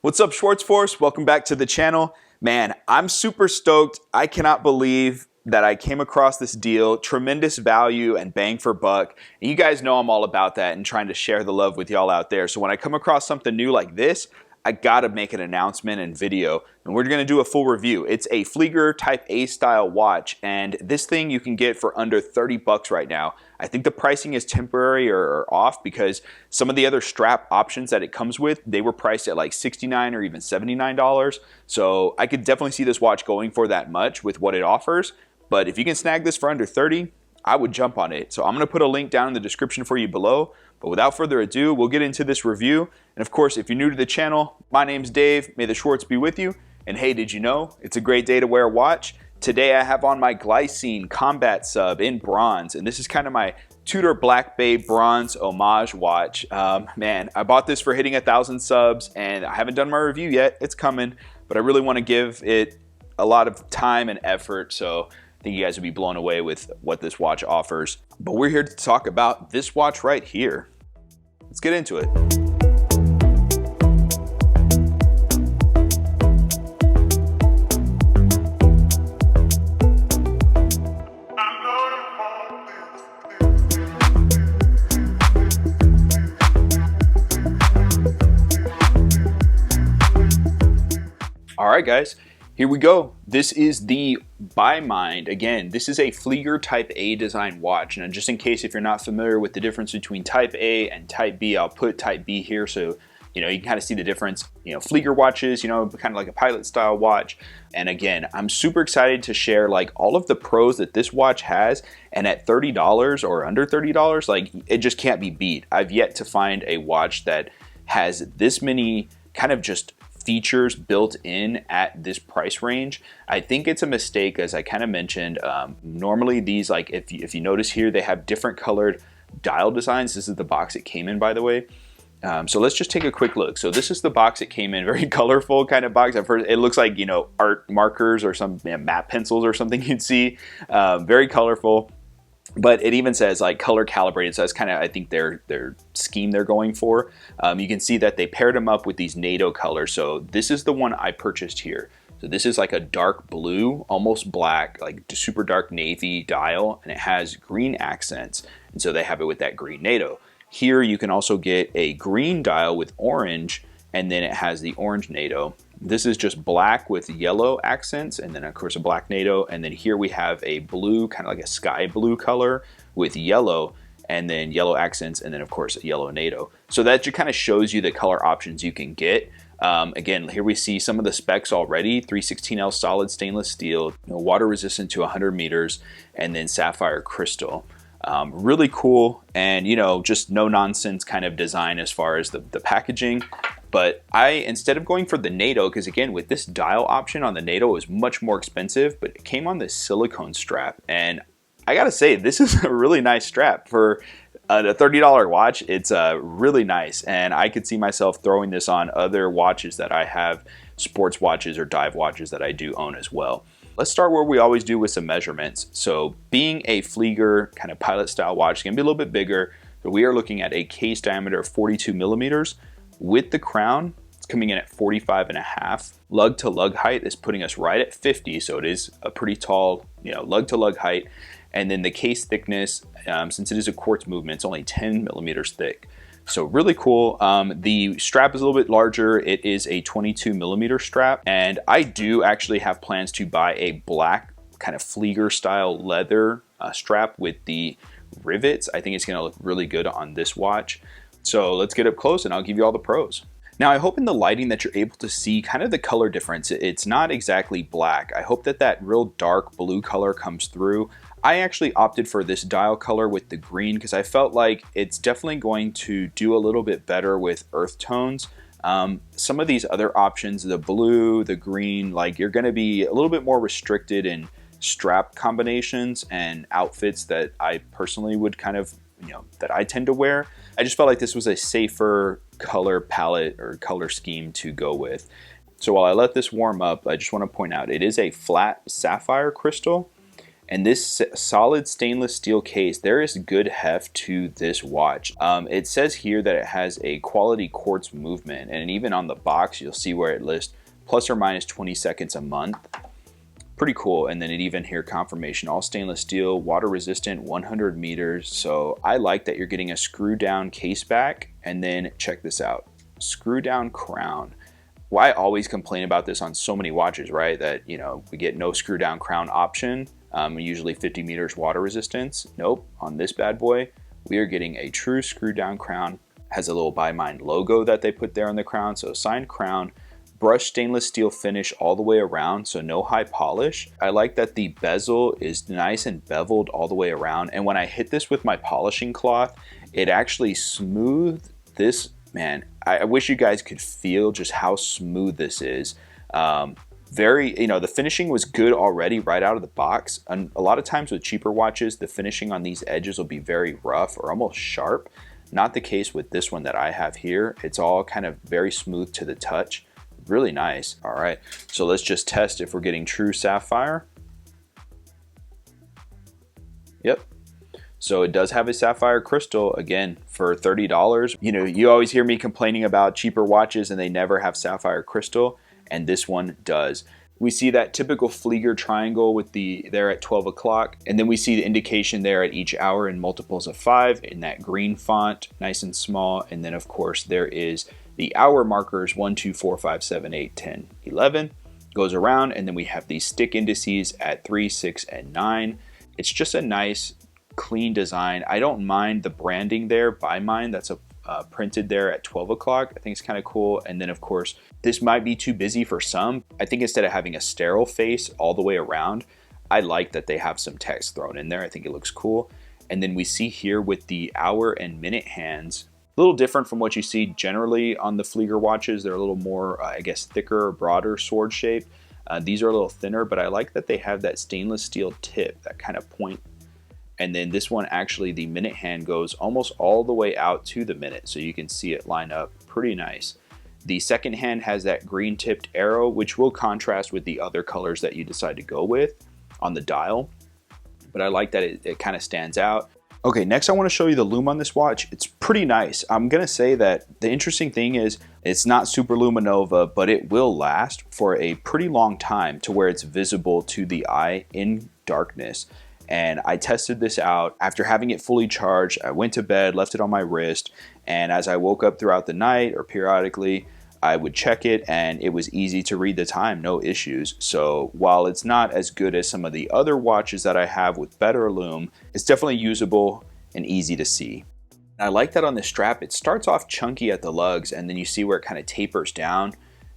What's up, Schwartz Force? Welcome back to the channel. Man, I'm super stoked. I cannot believe that I came across this deal. Tremendous value and bang for buck. And you guys know I'm all about that and trying to share the love with y'all out there. So when I come across something new like this, I gotta make an announcement and video, and we're gonna do a full review. It's a Flieger Type-A style watch, and this thing you can get for under 30 bucks right now. I think the pricing is temporary or off because some of the other strap options that it comes with, they were priced at like $69 or even $79. So I could definitely see this watch going for that much with what it offers. But if you can snag this for under 30, I would jump on it. So I'm gonna put a link down in the description for you below. But without further ado, we'll get into this review. And of course, if you're new to the channel, my name's Dave. May the Schwartz be with you. And hey, did you know it's a great day to wear a watch? Today I have on my Glycine Combat Sub in bronze, and this is kind of my Tudor Black Bay bronze homage watch. Man, I bought this for hitting 1,000 subs, and I haven't done my review yet. It's coming, but I really want to give it a lot of time and effort, so I think you guys will be blown away with what this watch offers. But we're here to talk about this watch right here. Let's get into it. All right, guys. Here we go. This is the BYMIND. Again, this is a Flieger Type A design watch. And just in case if you're not familiar with the difference between Type A and Type B, I'll put Type B here so you can kind of see the difference. Flieger watches, kind of like a pilot style watch. And again, I'm super excited to share like all of the pros that this watch has. And at $30 or under $30, like it just can't be beat. I've yet to find a watch that has this many kind of just features built in at this price range. I think it's a mistake, as I kind of mentioned. Normally these, like if you notice here, they have different colored dial designs. This is the box it came in, by the way. So let's just take a quick look. So this is the box it came in, very colorful kind of box. I've heard it looks like art markers or some matte pencils or something you'd see. Very colorful. But it even says like color calibrated, so that's kind of, I think, their scheme they're going for. You can see that they paired them up with these NATO colors. So this is the one I purchased here. So this is like a dark blue, almost black, like super dark navy dial, and it has green accents. And so they have it with that green NATO. Here you can also get a green dial with orange, and then it has the orange NATO. This is just black with yellow accents, and then of course a black NATO, and then here we have a blue, kind of like a sky blue color with yellow, and then yellow accents, and then of course a yellow NATO. So that just kind of shows you the color options you can get. Again, here we see some of the specs already. 316L solid stainless steel, water resistant to 100 meters, and then sapphire crystal. Really cool, and just no nonsense kind of design as far as the packaging. But instead of going for the NATO, because again, with this dial option on the NATO, it was much more expensive, but it came on this silicone strap. And I gotta say, this is a really nice strap for a $30 watch. It's really nice. And I could see myself throwing this on other watches that I have, sports watches or dive watches that I do own as well. Let's start where we always do with some measurements. So being a Flieger kind of pilot style watch, it's gonna be a little bit bigger, but we are looking at a case diameter of 42 millimeters. With the crown, it's coming in at 45.5. Lug to lug height is putting us right at 50, so it is a pretty tall, lug to lug height. And then the case thickness, since it is a quartz movement, it's only 10 millimeters thick. So really cool. The strap is a little bit larger. It is a 22 millimeter strap, and I do actually have plans to buy a black kind of Flieger style leather strap with the rivets. I think it's gonna look really good on this watch. So let's get up close and I'll give you all the pros. Now I hope in the lighting that you're able to see kind of the color difference. It's not exactly black. I hope that real dark blue color comes through. I actually opted for this dial color with the green because I felt like it's definitely going to do a little bit better with earth tones. Some of these other options, the blue, the green, like you're gonna be a little bit more restricted in strap combinations and outfits that I personally would kind of, that I tend to wear. I just felt like this was a safer color palette or color scheme to go with. So while I let this warm up, I just want to point out it is a flat sapphire crystal, And this solid stainless steel case, there is good heft to this watch. It says here that it has a quality quartz movement, and even on the box you'll see where it lists plus or minus 20 seconds a month. Pretty cool. And then it even here confirmation, all stainless steel, water resistant, 100 meters. So I like that you're getting a screw down case back, and then check this out, screw down crown. Well, I always complain about this on so many watches, right? That, you know, we get no screw down crown option. Usually 50 meters water resistance. Nope, on this bad boy, we are getting a true screw down crown. Has a little BYMIND logo that they put there on the crown. So signed crown, brushed stainless steel finish all the way around, so no high polish. I like that the bezel is nice and beveled all the way around. And when I hit this with my polishing cloth, it actually smoothed this. Man, I wish you guys could feel just how smooth this is. Very, you know, the finishing was good already right out of the box. And a lot of times with cheaper watches, the finishing on these edges will be very rough or almost sharp. Not the case with this one that I have here. It's all kind of very smooth to the touch. Really nice. All right, so let's just test if we're getting true sapphire. Yep. So it does have a sapphire crystal, again, for $30. You know, you always hear me complaining about cheaper watches and they never have sapphire crystal, and this one does. We see that typical Flieger triangle with the there at 12 o'clock, and then we see the indication there at each hour in multiples of 5 in that green font, nice and small. And then of course there is the hour markers 1, 2, 4, 5, 7, 8, 10, 11 goes around, and then we have these stick indices at 3, 6, and 9. It's just a nice clean design. I don't mind the branding there BYMIND that's printed there at 12 o'clock. I think it's kind of cool. And then of course, this might be too busy for some. I think instead of having a sterile face all the way around, I like that they have some text thrown in there. I think it looks cool. And then we see here with the hour and minute hands, a little different from what you see generally on the Flieger watches. They're a little more, I guess, thicker, broader sword shape. These are a little thinner, but I like that they have that stainless steel tip, that kind of point. And then this one, actually, the minute hand goes almost all the way out to the minute. So you can see it line up pretty nice. The second hand has that green tipped arrow, which will contrast with the other colors that you decide to go with on the dial. But I like that it kind of stands out. Okay, next I want to show you the lume on this watch. It's pretty nice. I'm going to say that the interesting thing is it's not super luminova, but it will last for a pretty long time to where it's visible to the eye in darkness. And I tested this out after having it fully charged. I went to bed, left it on my wrist, and as I woke up throughout the night or periodically, I would check it, and it was easy to read the time, no issues. So while it's not as good as some of the other watches that I have with better lume, it's definitely usable and easy to see. I like that on the strap, it starts off chunky at the lugs, and then you see where it kind of tapers down.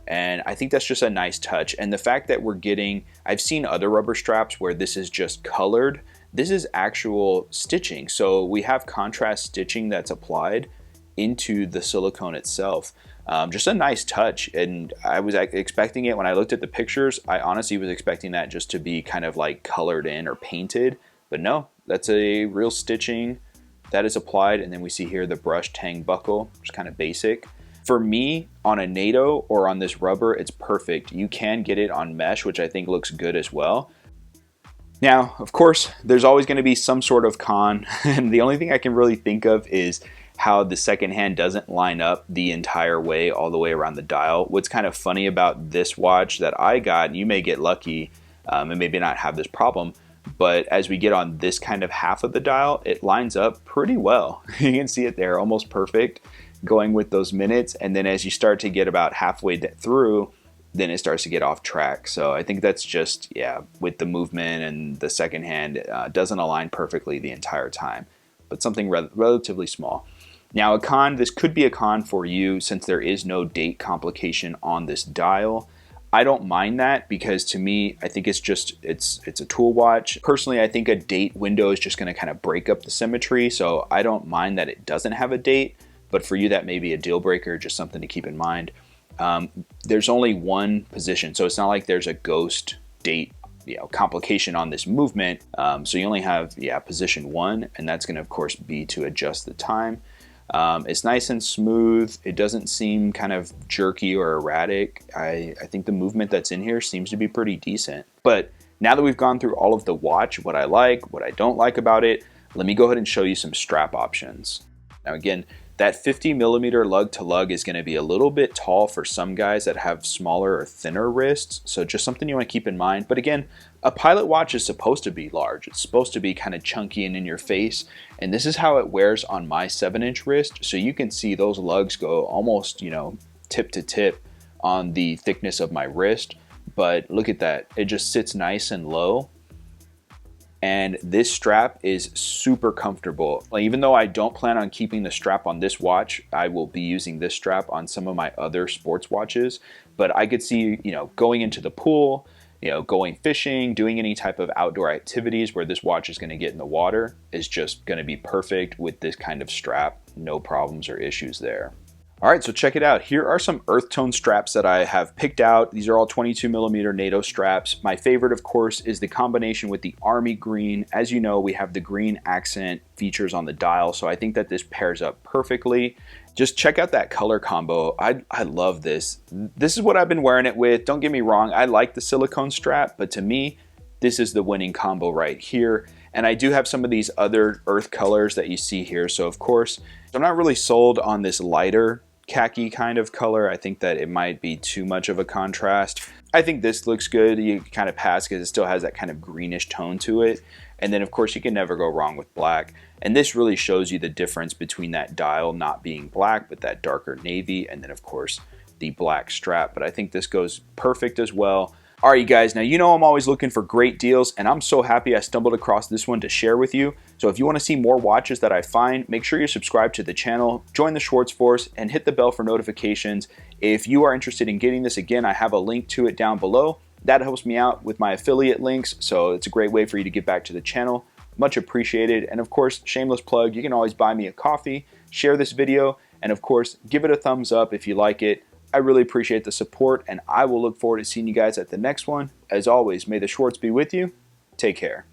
And I think that's just a nice touch. And the fact that we're getting, I've seen other rubber straps where this is just colored. This is actual stitching. So we have contrast stitching that's applied into the silicone itself. Just a nice touch. And I was expecting it when I looked at the pictures. I honestly was expecting that just to be kind of like colored in or painted. But no, that's a real stitching that is applied. And then we see here the brushed hang buckle, which is kind of basic. For me, on a NATO or on this rubber, it's perfect. You can get it on mesh, which I think looks good as well. Now, of course, there's always going to be some sort of con, and the only thing I can really think of is how the second hand doesn't line up the entire way, all the way around the dial. What's kind of funny about this watch that I got, you may get lucky and maybe not have this problem, but as we get on this kind of half of the dial, it lines up pretty well. You can see it there, almost perfect, going with those minutes. And then as you start to get about halfway through, then it starts to get off track. So I think that's just, yeah, with the movement and the second hand, doesn't align perfectly the entire time, but something relatively small. Now a con, this could be a con for you since there is no date complication on this dial. I don't mind that because to me, I think it's just, it's a tool watch. Personally, I think a date window is just gonna kind of break up the symmetry. So I don't mind that it doesn't have a date, but for you, that may be a deal breaker, just something to keep in mind. There's only one position, so it's not like there's a ghost date, complication on this movement. So you only have, position 1, and that's gonna of course be to adjust the time. It's nice and smooth. It doesn't seem kind of jerky or erratic. I think the movement that's in here seems to be pretty decent. But Now that we've gone through all of the watch, what I like, what I don't like about it, let me go ahead and show you some strap options. Now again, that 50mm lug to lug is going to be a little bit tall for some guys that have smaller or thinner wrists, so just something you want to keep in mind. But again, a pilot watch is supposed to be large. It's supposed to be kind of chunky and in your face, and this is how it wears on my 7-inch wrist, so you can see those lugs go almost, tip to tip on the thickness of my wrist. But look at that, it just sits nice and low. And this strap is super comfortable. Like, even though I don't plan on keeping the strap on this watch, I will be using this strap on some of my other sports watches. But I could see, going into the pool, going fishing, doing any type of outdoor activities where this watch is going to get in the water is just going to be perfect with this kind of strap. No problems or issues there. All right, so check it out. Here are some earth tone straps that I have picked out. These are all 22mm NATO straps. My favorite, of course, is the combination with the army green. As you know, we have the green accent features on the dial, so I think that this pairs up perfectly. Just check out that color combo. I love this. This is what I've been wearing it with. Don't get me wrong, I like the silicone strap, but to me, this is the winning combo right here. And I do have some of these other earth colors that you see here. So of course, I'm not really sold on this lighter khaki kind of color. I think that it might be too much of a contrast. I think this looks good. You kind of pass because it still has that kind of greenish tone to it. And then of course you can never go wrong with black. And this really shows you the difference between that dial not being black, but that darker navy, and then of course the black strap. But I think this goes perfect as well. All right, you guys, now you know I'm always looking for great deals, and I'm so happy I stumbled across this one to share with you. So if you want to see more watches that I find, make sure you subscribe to the channel, join the Schwartz Force, and hit the bell for notifications. If you are interested in getting this, again, I have a link to it down below. That helps me out with my affiliate links, so it's a great way for you to get back to the channel. Much appreciated. And of course, shameless plug, you can always buy me a coffee, share this video, and of course, give it a thumbs up if you like it. I really appreciate the support, and I will look forward to seeing you guys at the next one. As always, may the Schwartz be with you. Take care.